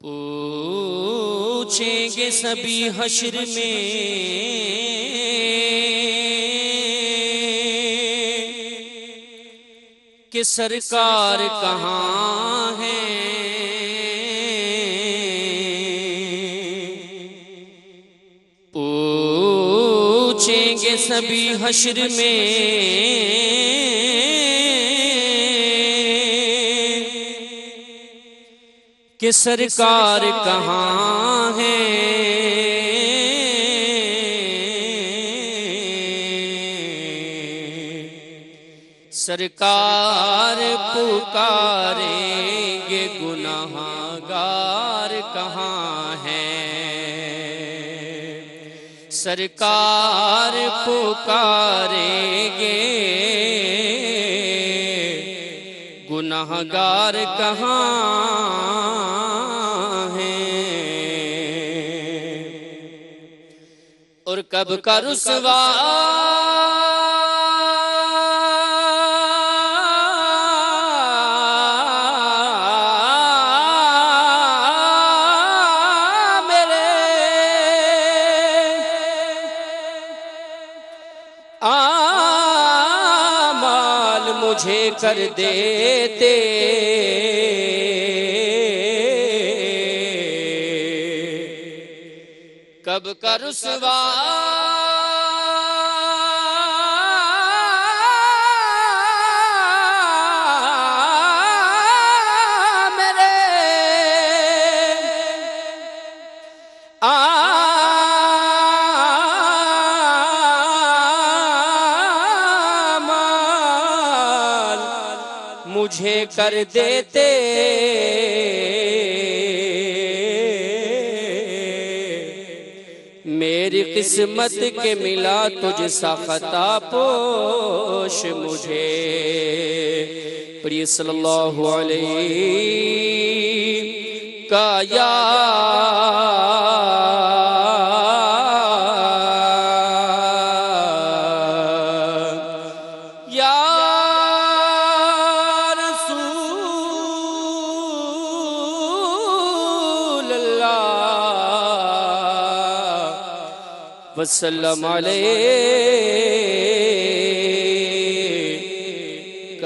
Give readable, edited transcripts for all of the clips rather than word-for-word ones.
پوچھیں گے سبھی حشر میں کہ سرکار کہاں ہیں؟ پوچھیں گے سبھی حشر میں کہ سرکار کہاں ہیں؟ سرکار پکاریں گے گناہگار کہاں ہیں؟ سرکار پکاریں گے گناہگار کہاں ہیں؟ اور کب کا رسوا آمال مجھے کر دیتے، کب کا رسوا میرے مجھے کر دیتے، میری قسمت کے ملا تجھ سا خطا پوش مجھے۔ پری صلی اللہ علیہ کا وسلم علیک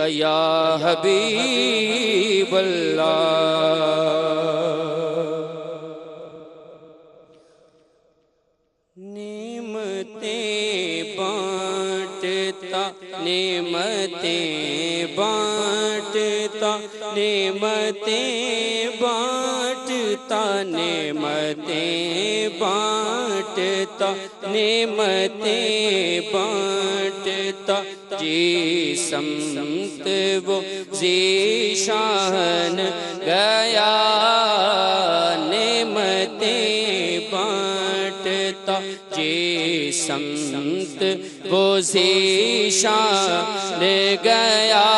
یا حبیب اللہ۔ نعمتیں بانٹتا نعمتیں بانٹتا نعمتیں بانٹتا نعمتیں بانٹتا نعمتیں بانٹتا، جی سمت وہ ذیشان گیا، نعمتیں بانٹتا جی سمت وہ ذیشان گیا،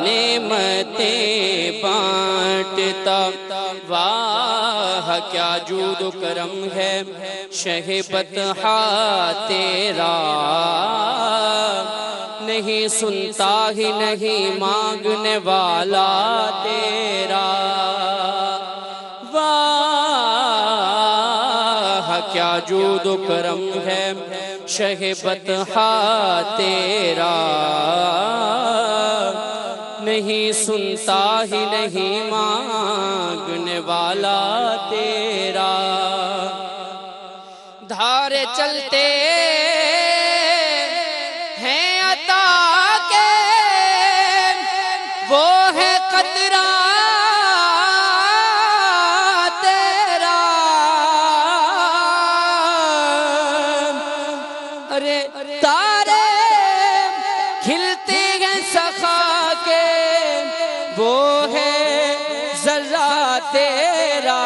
نعمتیں بانٹتا۔ واہ کیا جود و کرم ہے شہ بطحا تیرا، نہیں سنتا ہی نہیں مانگنے والا تیرا۔ واہ کیا جود و کرم ہے شہ بطحا تیرا، نہیں سنتا ہی نہیں مانگنے والا تیرا۔ دھارے چلتے ہیں عطا کے وہ ہے قطرہ تیرا، ارے تارے کھلتے ہیں سخا کے وہ ہے ذرہ تیرا،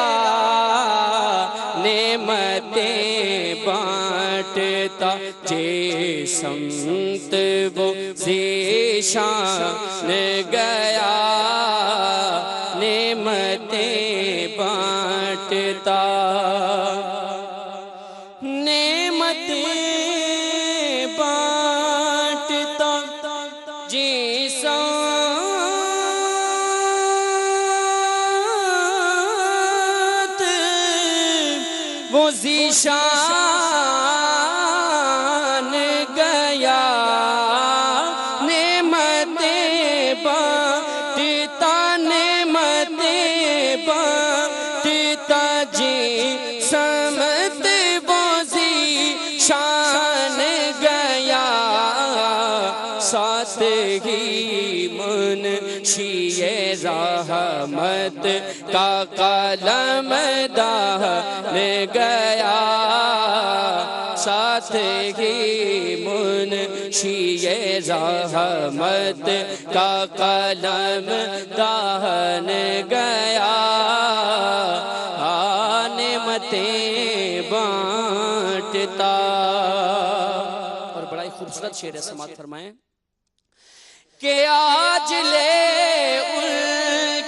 نعمتیں بانٹتا جے سمت وہ ذیشان گیا، نعمتیں بانٹتا نعمتیں بانٹتا جی سمت وہ ذیشان گیا نعمتیں بانٹتا نعمتیں بانٹتا جی سمت وہ ذیشان گیا ساتھ ہی منشی رحمت کا قلم دہن گیا ساتھ ہی منشی رحمت کا قلم دہن گیا نعمتیں بانٹتا۔ اور بڑا ہی خوبصورت شعر ہے، سماعت فرمائیں کہ آج لے ان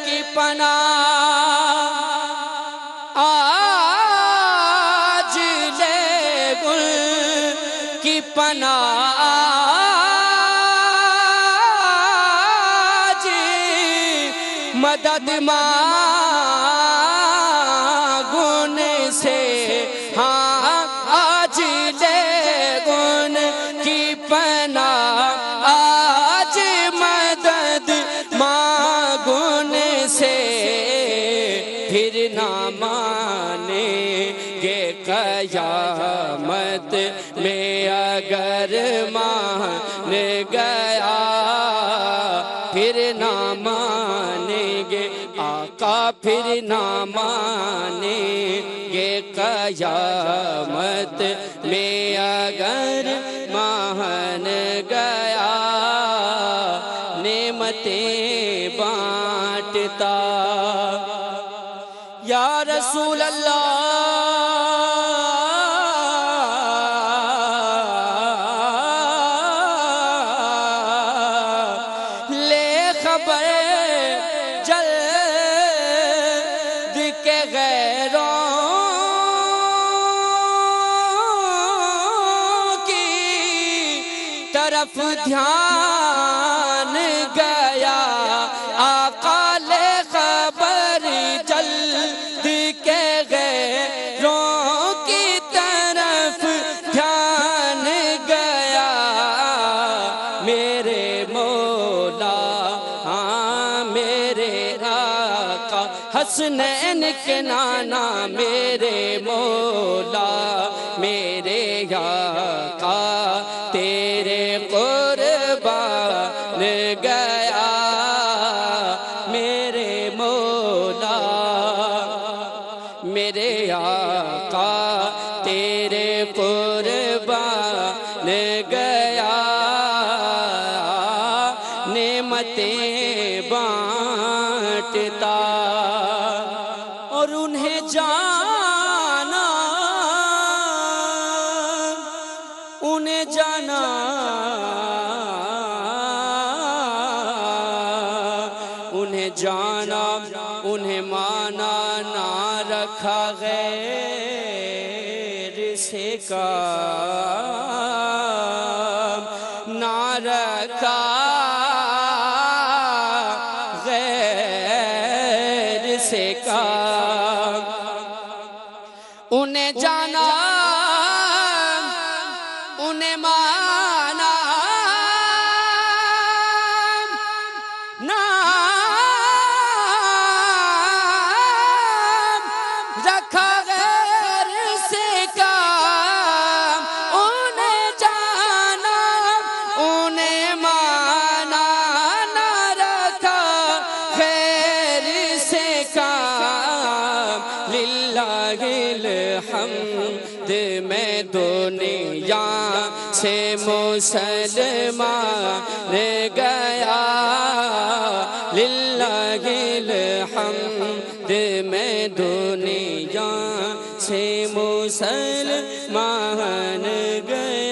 کی پناہ آج لے ان کی پناہ آج مدد مانگن سے ہاں آج لے ان کی پناہ آج مدد مانگن سے پھر نہ مانیں گے قیامت میں اگر مان گیا پھر نہ مانیں گے آقا پھر نہ مانیں گے قیامت میں اگر مان گیا نعمتیں بانٹتا۔ یا رسول اللہ لے خبر جلد کے غیروں کی طرف دھیان گیا آقا لے خبر جلد کے غیروں کی طرف دھیان گیا میرے مولا ہاں میرے آقا حسنین کے نانا میرے مولا میرے آقا تیرے قربان گیا میرے مولا میرے آقا تیرے قربان گیا نعمتیں بانٹتا۔ اور انہیں جانا انہیں جانا انہیں جانا انہیں مانا نہ رکھا غیر سے کام نہ رکھا غیر سے کام انہیں جانا انہیں مانا نہ رکھا غیر سے کام انہیں جانا انہیں مانا نہ رکھا غیر سے کام للہ الحمد میں دنیا سے مسلمان گیا للہ الحمد میں دنیا سے مسلمان گیا